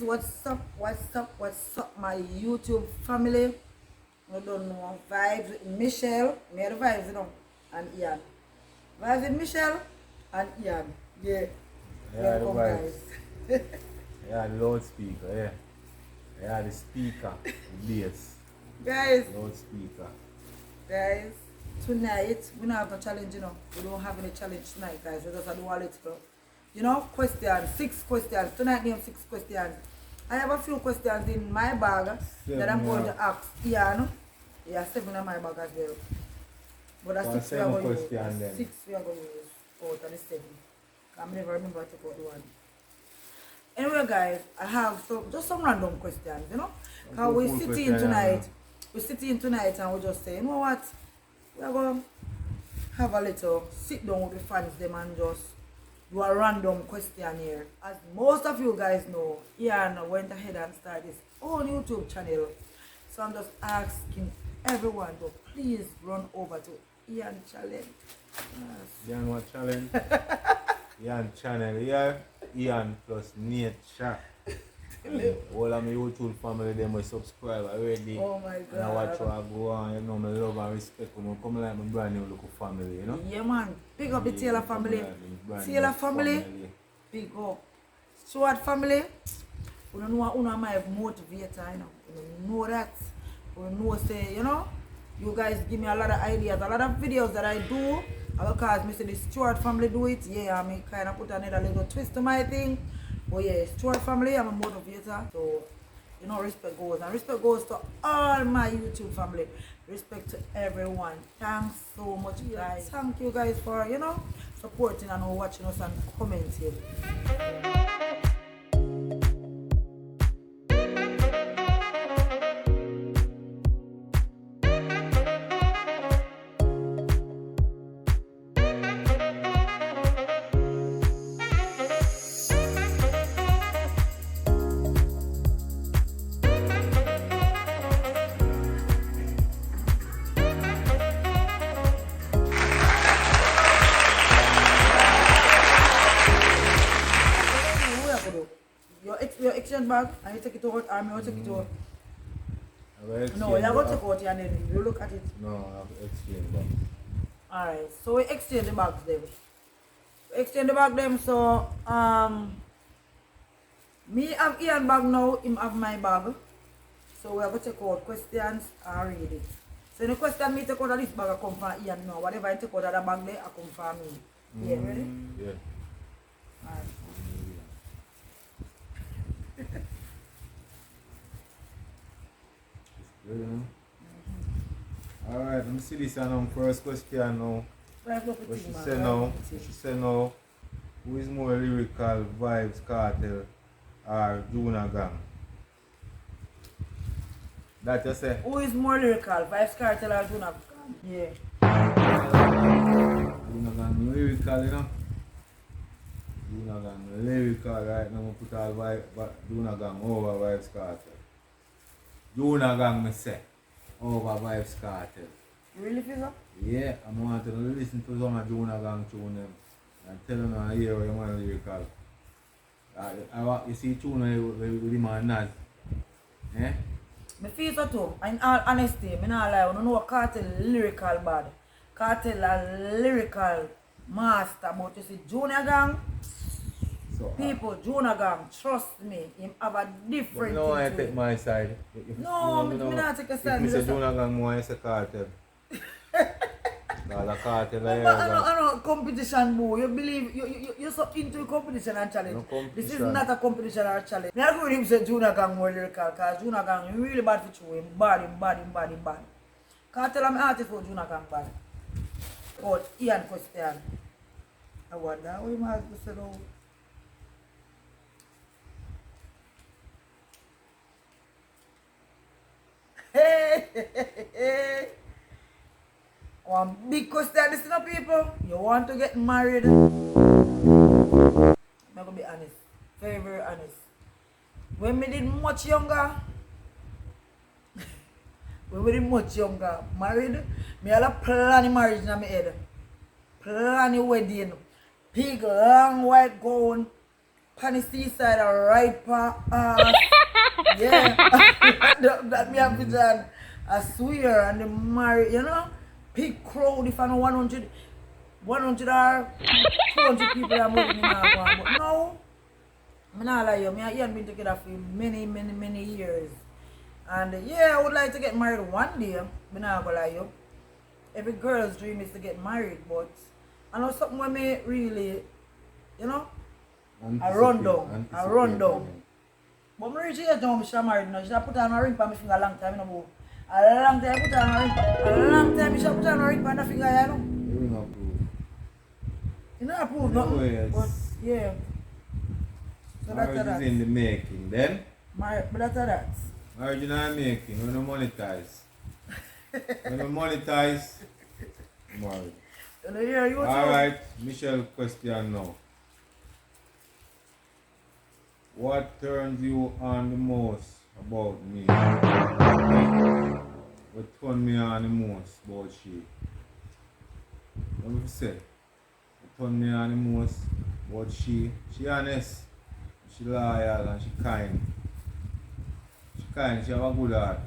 what's up, my YouTube family. I don't know, vibes with Michelle. Me had the vibes, you know, and Ian. Vibes with Michelle and Ian. Yeah. Yeah, the Welcome, vibes. guys. Yeah, the loudspeaker, yeah. Yeah, the speaker, the bass, Guys, loudspeaker. tonight we don't have no challenge, you know. We don't have any challenge tonight, guys. We just do a little, you know, questions, 6 questions. Tonight, name 6 questions. I have a few questions in my bag that I'm going to ask Ian. Yeah, 7 in my bag as well. But that's 6 we are going to use. 6 we are going to use out of the 7. I never remember to take out the one. Anyway, guys, I have just some random questions, you know. Because we're sitting tonight. We're sitting tonight and we just say, you know what? We're going to have a little sit down with the fans them and just do a random question here. As most of you guys know, Ian went ahead and started his own YouTube channel. So I'm just asking everyone to please run over to Ian Challenge. Yes. Ian what challenge? Ian channel here. Ian plus nature. All of my YouTube family them will subscribe already. Oh my God. And I watch what I go on, you know, my love and respect. You know, come like my brand new local family, you know? Yeah, man. Pick up the Taylor family. Taylor family. Big up. Stuart family. We don't know who my motivator, you know. We know that. We know say, you know, you guys give me a lot of ideas, a lot of videos that I do. Because me say the Stuart family do it. Yeah, I mean kind of put another little twist to my thing. But yeah, Stuart family, I'm a motivator. So, you know, respect goes. And respect goes to all my YouTube family. Respect to everyone. Thanks so much, guys. Thank you guys for, you know, supporting and watching us and commenting. Your exchange bag and you take it out, or you take it out. No, you're going to take it out and then you look at it. No, I have exchange bag. Alright, so we exchange the bags them. We exchange the bag them, so me have Ian bag now, him have my bag. So we are going to take out questions and read it. So the question me take out of this bag I come from Ian now. Whatever I take out of the bag there, I come from me. Yeah, ready? Yeah. Alright. You know? Alright, let me see this now. First question now. What she say now, who is more lyrical, Vibes Cartel or Juna Gang? That you say? Who is more lyrical, Vibes Cartel or Juna Gang? Yeah. Juna Gang lyrical, you know? Juna Gang lyrical right now. I put all Juna Gang over Vibes Cartel. Juna Gang me say over Vibes Cartel. You really feel so? Yeah, I want to listen to some of Juna Gang tune them and tell them I hear what you want lyrical. You see tune with the man Naz. Eh? I feel so too. In all honesty, I not lie. I don't know Cartel lyrical bad. Cartel a lyrical master, but you see Junior Gang, So, people, Junior Gang, trust me, him have a different no, I thing to take it. my side. No, I not take a side. If you Me say just- Juna Gang more, I say Cartel. Because the Cartel I I know competition boo. You believe you're so into competition and challenge. No competition. This is not a competition or challenge. I agree with him say Junior Gang more lyrical because Junior Gang really bad for you. Him bad. Cartel I'm artist for Junior Gang bad. But Ian question. I wonder how he might to say no. Hey. One big question, listen up people. You want to get married? I'm gonna be honest. Very, very honest. When we did much younger, married, me had a plan marriage in my head. Plan wedding. Big long white gown. Panny seaside or right pa yeah. that me have vision. I swear and the marry, you know, big crowd if I know 100 or 200 people are moving in our one. But no, I'm not lie you, me and Ian been together for many years. And yeah, I would like to get married one day. I'm not gonna lie you. Every girl's dream is to get married, but I know something when me really, you know, I run down. But me reach here down, she married now. She put on a ring on my finger a long time, you know. A long time put on a ring. A long time she put on a ring on the finger, you know. You will not prove. You know I prove nothing. But yeah. So marriage that's is in the making. Then? But that's that. Marriage in the making. When you monetize. When you monetize, marriage. Alright, Michelle question now. What turns you on the most about me? What turns me on the most about she? What do you say? What turns me on the most about she? She honest, she loyal and she kind. She kind, she have a good heart.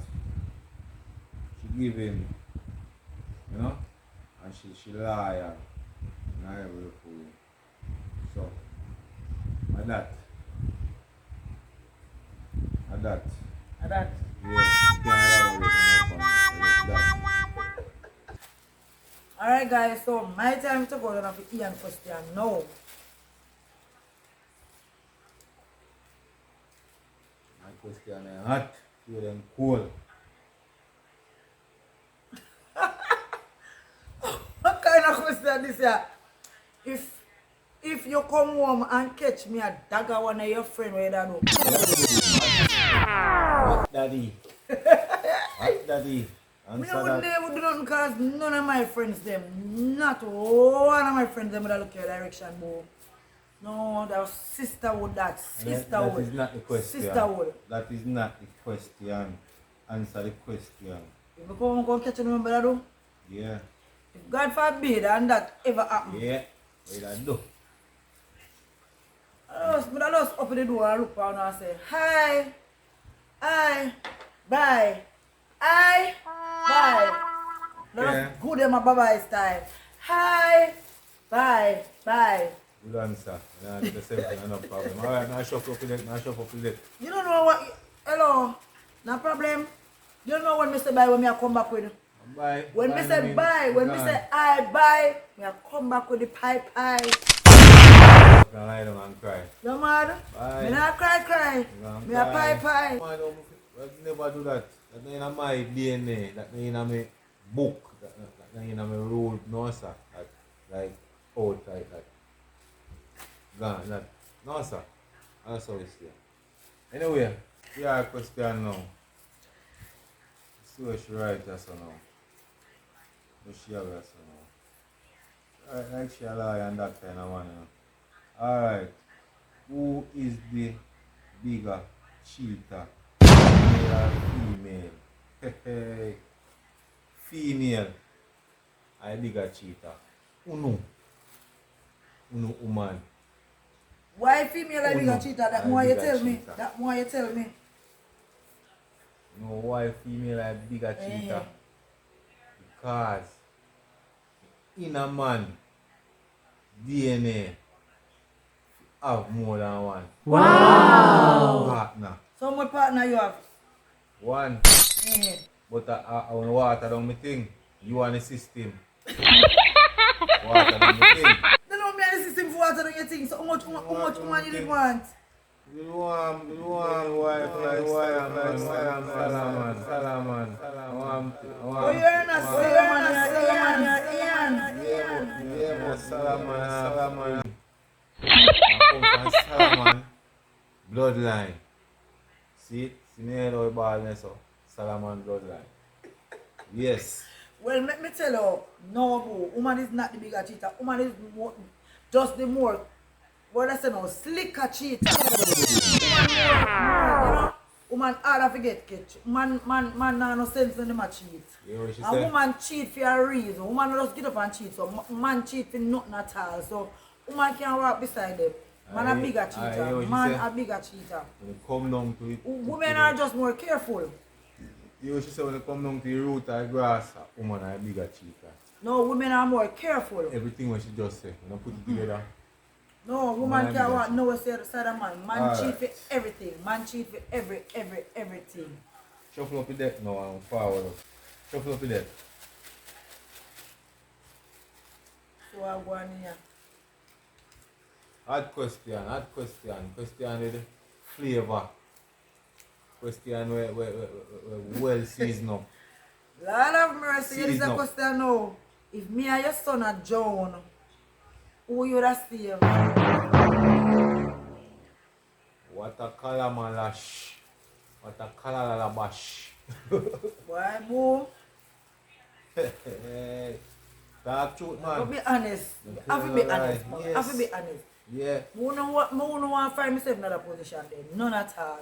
She giving, you know? And she loyal. And I will for you. So, like that. That. That. Alright guys, so my time to go down for Ian question now. My question is hot, you them cold. What kind of question this here? If you come home and catch me a dagger one of your friends, where you know? Hot daddy. Hot daddy. Me would never do nothing because none of my friends them, not one of my friends them would look your direction, bro. No, that was sisterhood, that sisterhood. That is not the question. Sisterhood. That is not the question. Answer the question. If you come and catch you, remember that do? Yeah. If God forbid and that ever happen. Yeah. What that do? I just open the door and look around and say, hi, bye, bye. That's good in my bye style. Hi, bye. Good answer. Nah, the same thing, no problem. Alright, now shuffle up with it. You don't know what, hello, no problem. You don't know when I say bye when I come back with you. Bye. When I say bye, when I say I bye, I come back with the pie. Can lie down and cry. You mad? Bye. Me not cry. Me a pie. Man, I never do that. That's not in my DNA. That's not in my book. That's not in my rule. No, sir. Like out like that. Gone. That. No, sir. That's how it's here. Anyway, we have a question now. See what she writes us now. What she have us now. Alright, like she a lie and that kind of one, you know. Alright, who is the bigger cheater? Male or female? Female. I bigger cheater. Uno woman. Why female are bigger cheater? That more you tell me. That more you tell me. No, why female are bigger cheater? Because in a man DNA have more than one. Wow! Partner. So much partner you have? One. But I want to water down my thing. You want the system. Water down my thing. They don't have the system for water down your thing. So how much woman you did want? You want wife like Salaman. Oh, you're not Salaman. Yeah, but Salaman. I come from Salaman bloodline. See me how we ball so Salaman bloodline. Yes. Well, let me tell you, no, bro, woman is not the bigger cheater. Woman is more, just the more, what I say now, slicker cheater. Woman more, you know, woman harder to get catch. Man, no sense when they cheat. You know what she a say? woman cheat for a reason. Woman just get up and cheat. So man cheat for nothing at all. So woman can walk beside them. Man a bigger cheater. Man a bigger cheater. When it come down to it. Women are just more careful. You should say when it come down to the root of the grass, a woman are a bigger cheater. No, women are more careful. Everything what she just say, when I put it together. No, woman can't want no side of man. Man cheat for Alright. everything. Man cheat for everything. Shuffle up the deck now and forward up. Shuffle up the deck. So I go on here. Hard question. Question with flavor. Question where well seasoned up. Lord have mercy, Season this is a up. question now. If me and your son are Joan, who you would have saved? What a calamalash. What a calalabash. Boy, boo. Talk truth, I'll man. be honest. I have to be honest. Man. I have to be honest. Yeah. I wouldn't want to find myself in another position then. None at all.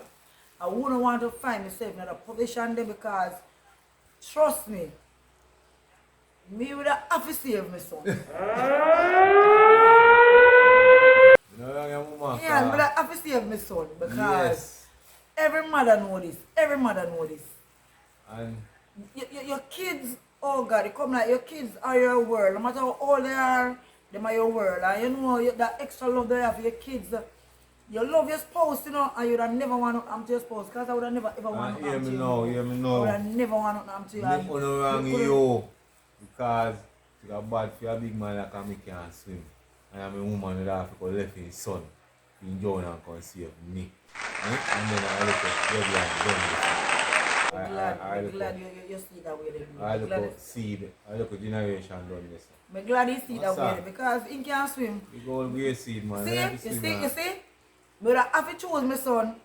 I wouldn't want to find myself in another position then because, trust me, me would have to save my son. You know wrong, your woman. Yeah, but I have to save my son because Yes. every mother know this. Every mother know this. And Your kids, oh God, it come like your kids are your world. No matter how old they are, them are your world. And you know that extra love they have for your kids. You love your spouse, you know, and you would never want to harm to your spouse. Because I would have never ever want to hear harm to me you. now, hear me now. I would have never want to harm to you. me And put no wrong you you. Because it's bad for a big man like me can't swim. And I'm a woman that have to go left his son. In John and come save me. And then I look at Debbie and done I'm glad you see that way. Then. I look at seed. I look at generation done this. I'm glad you see that What's way that? because he can't swim. You go all way seed, man. Learn to See, swim, you see? But I have to choose my son.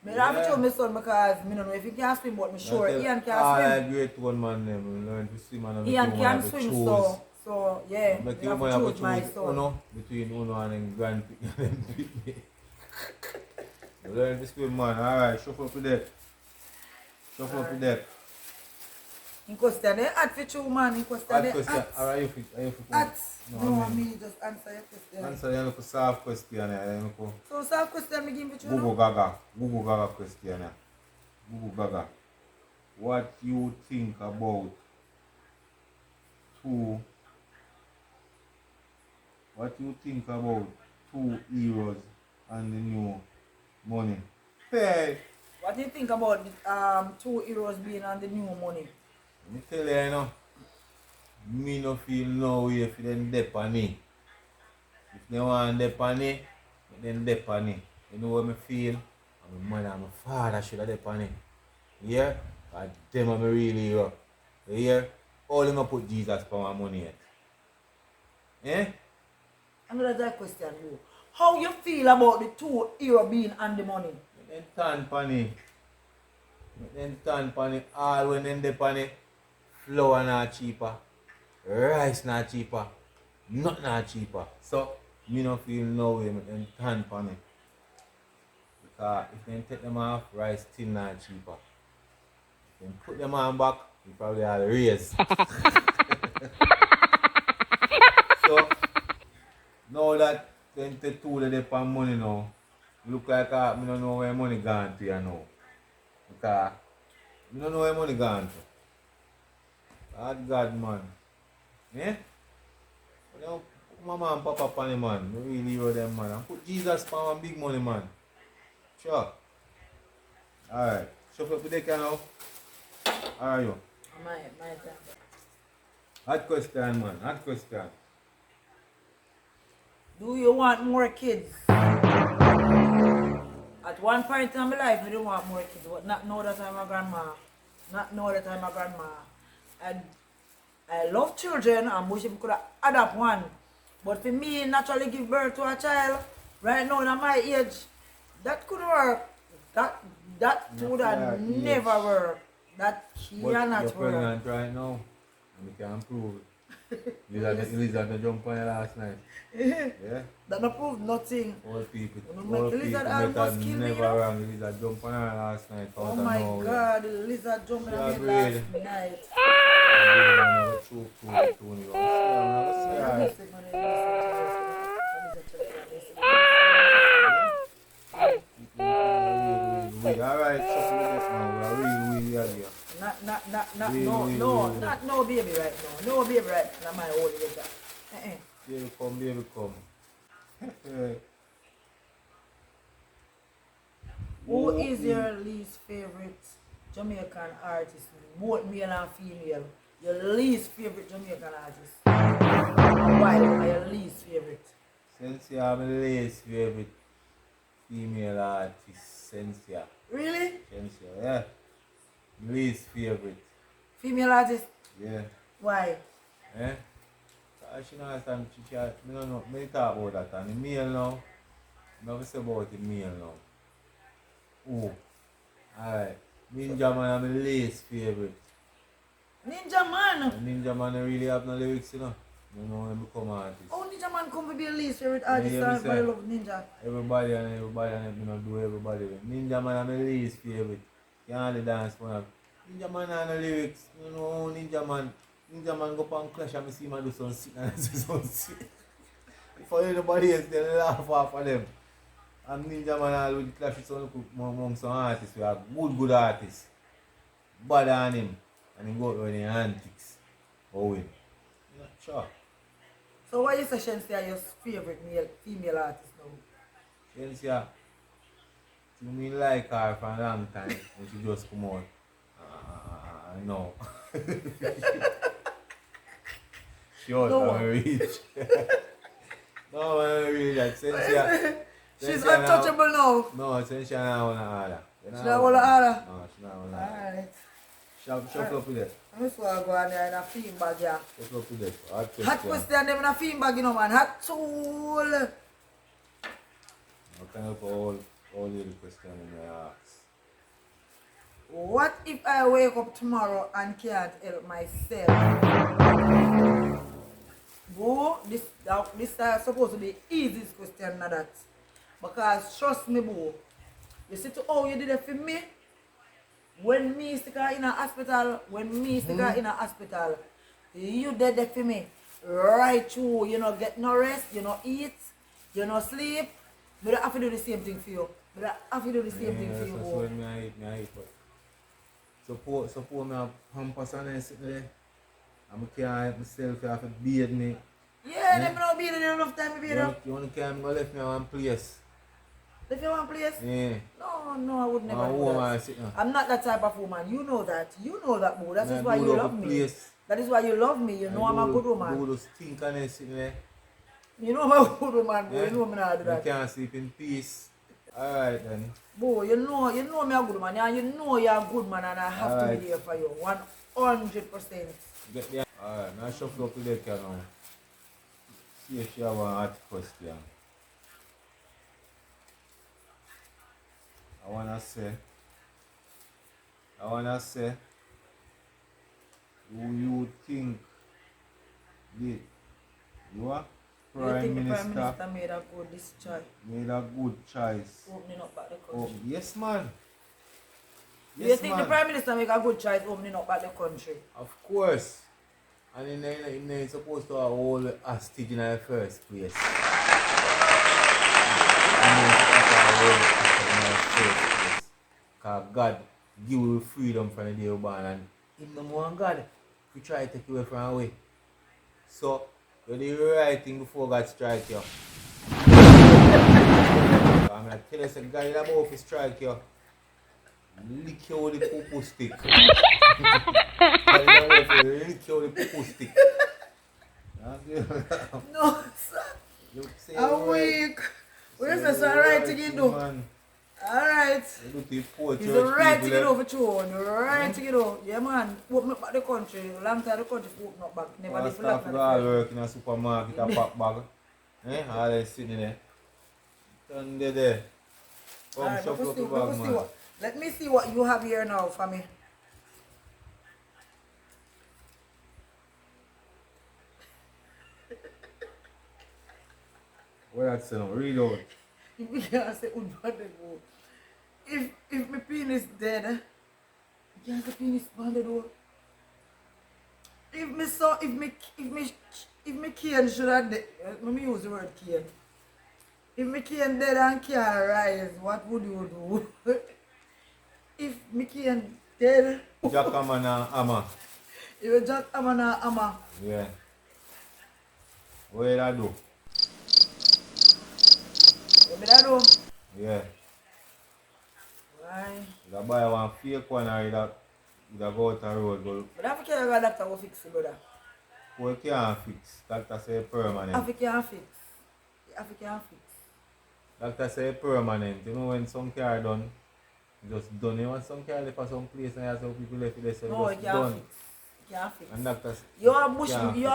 But I have to choose my son because I don't know if he can swim, but I'm sure Ian can all swim. that great one man them learn to swim and Ian can swim, so yeah, Make you you have to choose my choose son. Uno between Uno and then Grand Prix and then Pitney. You learn to swim, man. Alright, shuffle up the deck. Shuffle up the deck. In question, they add for two man. In question, Hard they question. add. Alright, you fit. Add. No, No, I mean, me just answer your question. answer the look soft question. Look So, some question me give you Google two. Gaga question. Google Gaga. What you think about two? What you think about 2 euros and the new money? Hey, What do you think about 2 euros being on the new money? let me tell you, me no feel no way if them dep on me. If they want dep on me, then dep on me. You know what me feel? I'm my mother and my father should have dep on me. Yeah? God damn, I'm really here. You hear? All them a put Jesus for my money yet. Eh? Another question, bro. How you feel about the 2 euro being on the money? Then turn pani. Then turn pani. All when them dep on it, flour not cheaper. Rice not cheaper. Nothing not cheaper. So, me no feel no way make them turn pan it. Because if they take them off, rice still not cheaper. If they put them on back, you probably have to raise. So, now that 22 they dep on money now, look like I don't know where money gone to you now. Because I don't know where money gone to. God man. Eh? You know, put mama and papa on the man. I really hear them man. And put Jesus on my big money man. Sure. Alright. Shuffle up the deck now. How are you? My turn. Hard question man. Hard question. Do you want more kids? At one point in my life, I didn't want more kids, but not now that I'm a grandma. Not now that I'm a grandma. And I love children and wish I could adopt one. But for me, naturally give birth to a child, right now at my age, that could work. That would have never work. That But cannot you're work. pregnant right now. And you can prove it. Lizard jump on you last night. Yeah? That not prove nothing. All people Lizard almost better killed me, never you know? wrong. The lizard jump on her last night. Oh out of my nowhere. God, the lizard jumping Yeah, on me breed. last night. Really? Alright, shuffle it up now. We're really here. Not Really. no baby right now. No baby right now. My old age. Baby come. Who is your least favorite Jamaican artist? Both male and female. Your least favorite Jamaican artist. And why are your least favorite? Since you are my least favorite female artist, Sensia. Really? Sensia, yeah. Least favorite. Female artist? Yeah. Why? Eh? She knows time she I don't know, me talk about that and the male now. Never say about the male now. Oh. Alright. Ninja Man are my least favorite. Ninja Man? Ninja Man really have no lyrics, you know. You know when become artist. Oh, Ninja Man come to be your least favorite artist. Yeah, Everybody love Ninja. Everybody and you know, do everybody. Ninja Man are my least favorite. Can't hardly dance for him. Ninja Man have no lyrics. You know, Ninja Man. Ninja Man go on Clash and I see him do some sick and some sick. For anybody else, they laugh off of them. And Ninja Man always clash with among some artists. We are good artists. Bad on him. And he go out with the antics. Oh, win. Not sure. So why you say Shensia are your favorite female artist now? Shensia, you me like her for a long time when she just come out. No. She was no reach. No, I really like Shensia. She's untouchable now. No, Shensia not on the order. She's not on the order? No, she's not on the order. Alright. Shuffle up with it. I'm just going to go in there in a theme bag, yeah. Shuffle up with it. Hot question them in a theme bag, you know, man. Hot tool. I can help all the questions in my ask. What if I wake up tomorrow and can't help myself? Boo, this is supposed to be the easiest question than that. Because trust me, boo. You see to how you did it for me? When me stick her in a hospital, you did it for me. Right through, you know, get no rest, you know, eat, you know, sleep. But I have to do the same thing for you. But I have to do the same thing for you. So when I eat, but suppose me have pampers and I sit there. And I can't help myself, you have to bathe me. Yeah, let me not bathe you enough time to bathe you. You only can't go left me one place. Left you one place? Yeah. No, I would never do that. I'm not that type of woman. You know that. You know that, boo. That is why you love me. Place. That is why you love me. You know I'm a good woman. You stink and I sit there. You know I'm a good woman, boo. You know I'm not do that. You can't sleep in peace. Alright then. Boo, you know me a good man. And you know you're a good man and I have to be there for you. 100%. Get there. Alright, now shuffle up to the car now. See if she have one hot question. I wanna say, who you think did you are Prime Minister? The Prime Minister made a good choice. Made a good choice. Opening up back the country. Oh, yes, man. Yes, you think the Prime Minister make a good choice opening up back the country? Of course. And he's supposed to have all the hostage in the first place. Because God give you freedom from the day you're born and him no more God if you try to take you away from away. So you do the right thing before God strike you. I'm gonna tell you God is about to strike you. Lick you with the poo stick. Lick you with the poo stick. No, sir. I'm weak. Where's the right thing you do? Alright. It's the right thing you do for children. The right thing you do. Yeah, man. Open up back the country. Long time the country open up back. Never did for long time. All work in a supermarket, a pack bag. All they sitting there. Turn there. Come, shuffle up the bag, man. Let me see what you have here now for me. What that's saying? Read out. You can't say if my penis dead, you can't say penis banded out. If my cane should have dead, let me use the word cane. If my cane dead and can't rise, what would you do? Mickey and dead. Jackhammer and hammer. You Jack Hammer and Hammer. Yeah. What did I do? What did I do? Yeah. Why? You buy one fake one or you go out the road. But I think a doctor will fix it, brother. Well, you can't fix. Doctor say permanent. I can't fix. I can't fix. Doctor say permanent. You know when some car done, you just done. You want some car left for some place and you have some people left there, so No, just you can't done. fix. You can't fix. And doctor You're a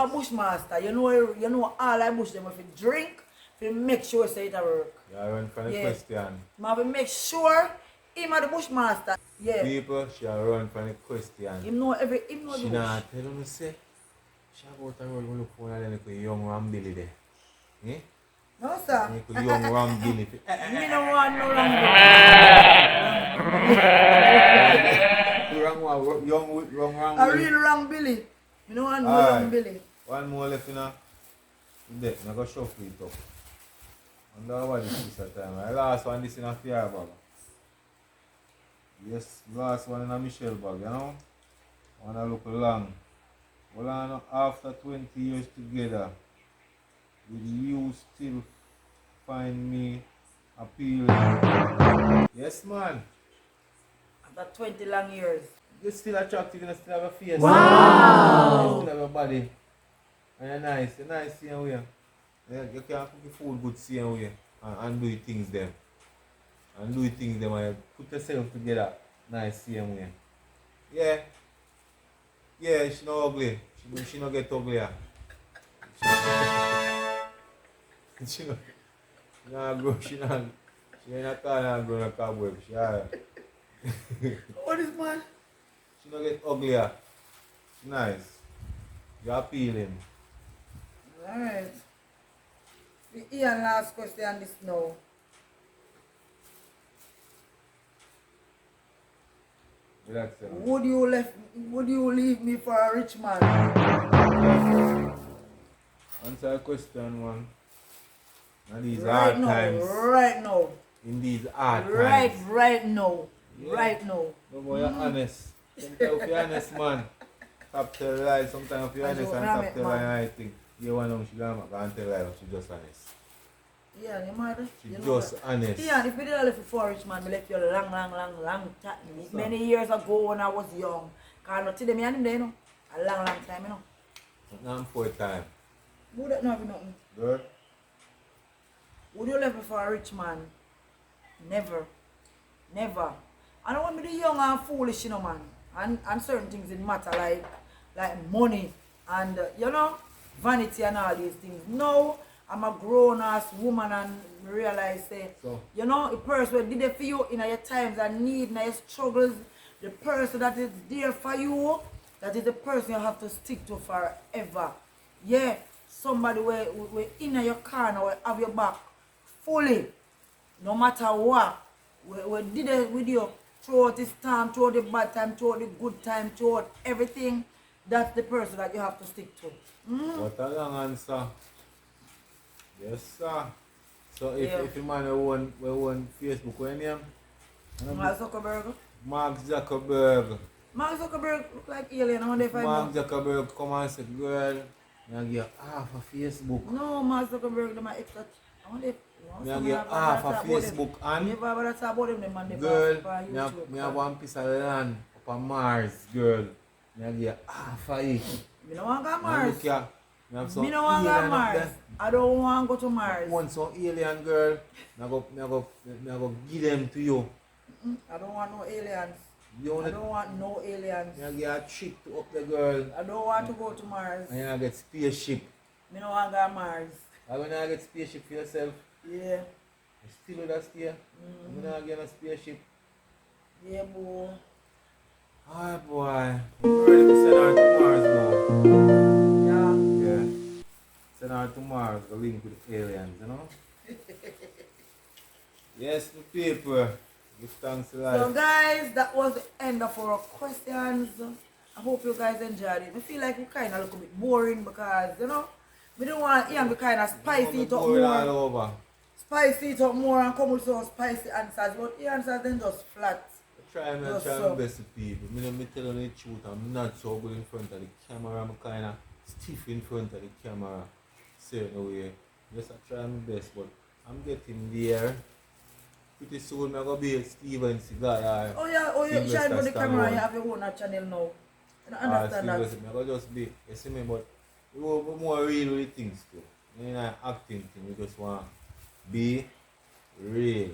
bushmaster. You know all I bush them if you drink, if you make sure say it work. you run for the question. I have to make sure him are the bushmaster. Yeah. People, she run for the question. Him know She the bush. not tell me say, she go out the road and look for one of them young Ram Billy there. Eh? No sir. Young Ram Billy. Me no want no wrong. Young Ram A Billy. real wrong Billy. Me no want no wrong Billy. One more left in a deck. I go shuffle it up. And that one is this time. The last one this in a fair bag. Yes, last one in a Michelle bag, you know. Wanna look long. Well, I know after 20 years together, will you still find me appealing? Yes, man. After 20 long years. You're still attractive, you still have a face. Wow. You still have a body. And you're nice. You're nice same way. You can cook your food good same way. And do things them. And do things them and put yourself together nice same way. Yeah. Yeah, she not ugly. She not get uglier. She not grow. She ain't a car and grow in a cobweb. She alright. What is man? She not get uglier. She nice. You're appealing. Alright. Ian last question this now. Relax. Would you leave me for a rich man? Answer a question, one. In these Right hard now, times. right now. In these hard Right, times. right now. Yeah. Right now. No more you're honest. Sometimes if you're honest, man. Top tell lie. Sometimes if you're honest and top tell lie, I think. You want to she gonna tell lie, but she just honest. Yeah, you mad? She You just honest. Yeah, if we did live for rich man, we left you long time. Many years ago when I was young. Because not today, me and him there, you know. A long time, you know. Not for a time. Who that know nothing? Good? Would you live for a rich man? Never. Never. I don't want to be young and foolish, you know, man. And certain things in matter like money and you know, vanity and all these things. No, I'm a grown ass woman and realize you know, a person who did it for you in your times and need, in your struggles, the person that is there for you, that is the person you have to stick to forever. Yeah, somebody where in your corner, will have your back fully, no matter what. We did it with you throughout this time, throughout the bad time, throughout the good time, throughout everything. That's the person that you have to stick to. What a long answer. Yes, sir. So if you man we own Facebook, what name? Mark Zuckerberg. Mark Zuckerberg. Mark Zuckerberg look like alien. I wonder if I Mark know. Zuckerberg come and say, girl, I give you half of Facebook. No, Mark Zuckerberg, they might extra. I wonder if I give you half of Facebook and never ever talk about them, man. girl, I have one piece of land up on Mars, girl. I give you half of it. Me no want to go Mars. Look here, Me no want to go Mars. I don't want to go to Mars. Want some alien girl, I go give them to you. I don't want no aliens. You I don't want no aliens. I get a trip to up the girl. I don't want to go to Mars. And I get spaceship. Me no want to go Mars. I when I get spaceship for yourself, Yeah. you still with that stay. I'm gonna get a spaceship. Yeah, boy. Ah boy. I'm ready to send her to Mars now. Yeah. Yeah. Send her to Mars, the link with aliens, you know? Yes, my people. Give thanks to life. So guys, that was the end of our questions. I hope you guys enjoyed it. I feel like we kind of look a bit boring because, you know, we don't want Ian to kind of spicy it up all more. over. Spicy it up more and come with some spicy answers. But the answers then just flat. try my best to people. Me tell you the truth, I'm not so good in front of the camera. I'm kind of stiff in front of the camera. Certain way. Just I try my best, but I'm getting there. Pretty soon I'm going to be a Steven Seagal. Oh yeah, you shine for the camera, you have your own channel now. I don't understand that. I'm going to just be, you see me, but we want more real with things too. You know, acting thing, we just want to be real.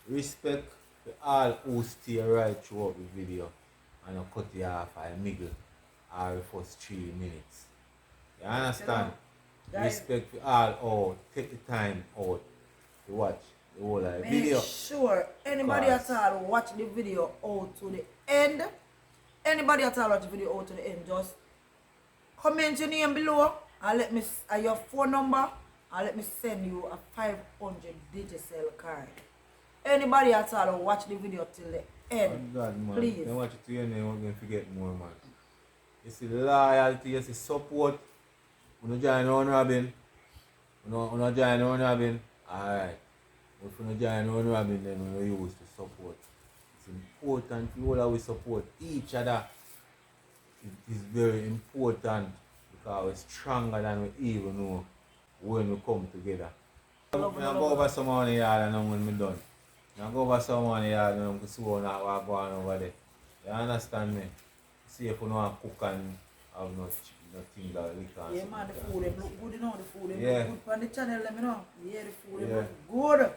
Respect to all who stay right throughout the video and you cut it off or middle or the first 3 minutes. You understand? Respect to all who take the time out to watch the whole of the video. Make sure anybody at all watch the video out to the end. Anybody at all watch the video out to the end, just comment your name below and let me your phone number and let me send you a 500 Digicel card. Anybody at all watch the video till the end. Oh God, man. Please. Don't watch it to your name, we're going to forget more, man. You see loyalty, you see support. When you join on Robin, when you join on Robin, alright. If you join on Robin, then we use to support. It's important we always support each other. It is very important because we're stronger than we even know when we come together. I'm going to go over someone here and then when we're done. I'm go over someone here and I'm going to see what I'm going over there. You understand me? See if you know how to cook and have nothing that we can. Yeah man, the food them look good, you know, the food them yeah. look good on the channel, let me know. Yeah, the food them look good.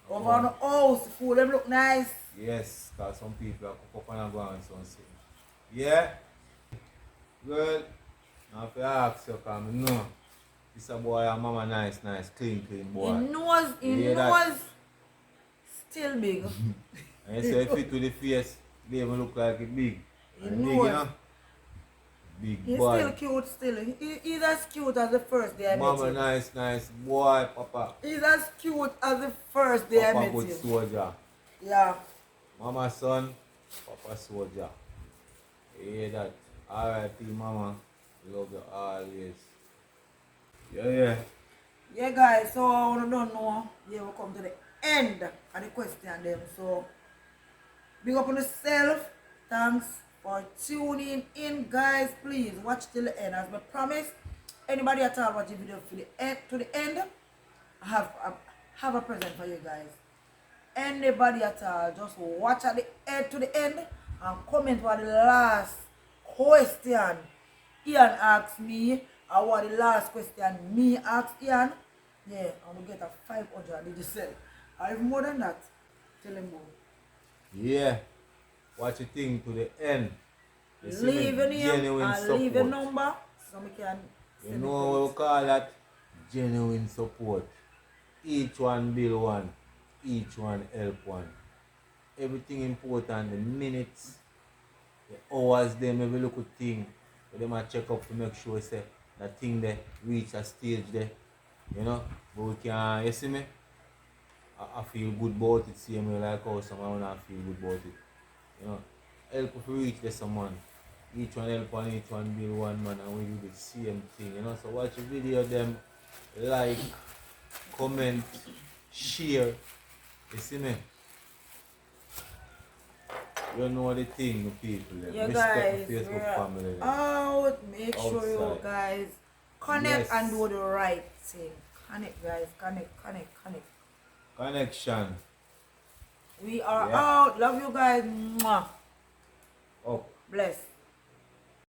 Over on the house, the food them look nice. Yes, because some people are cook up and go and so and yeah? Good. Now if you ask you, because I know this a boy and mama nice, clean boy. He knows still big. And you say fit with the face, they even look like it big. He Big, knows. you know? Big He's boy. still cute still. He's as cute as the first day I met Mama him. nice boy, Papa. He's as cute as the first day I Papa met good him. soldier. Yeah. Mama son, Papa soldier. You hear that? R.I.P. Mama. Love you always. Yeah. Yeah guys, so I don't know. Yeah, we come to the end of the question them. So big up on yourself. Thanks for tuning in, guys. Please watch till the end. As I promised, anybody at all watch the video to the end, I have a present for you guys. Anybody at all, just watch at the end to the end and comment what the last question Ian asked me or what the last question me asked Ian. Yeah, and we get a 500. Did you say? Or even more than that. Tell him more. Yeah. Watch the thing to the end. Leave your name and leave your number so we can you know what we call that? Genuine support. Each one build one. Each one help one. Everything important, the minutes, the hours, them every little thing. They might check up to make sure say that thing there reach a stage there. You know? But we can, you see me? I feel good about it, same way like how someone not feel good about it. You know, help if we reach there someone. Each one help one, each one build one man and we do the same thing, you know. So watch the video them, like, comment, share. You see me? You know the thing, the people. Yeah, respect guys, the Facebook family. out. Make sure you Outside. guys connect and do the right thing. Connect, guys. Connect. Connection. We are out. Love you guys. Mwah. Up. Bless.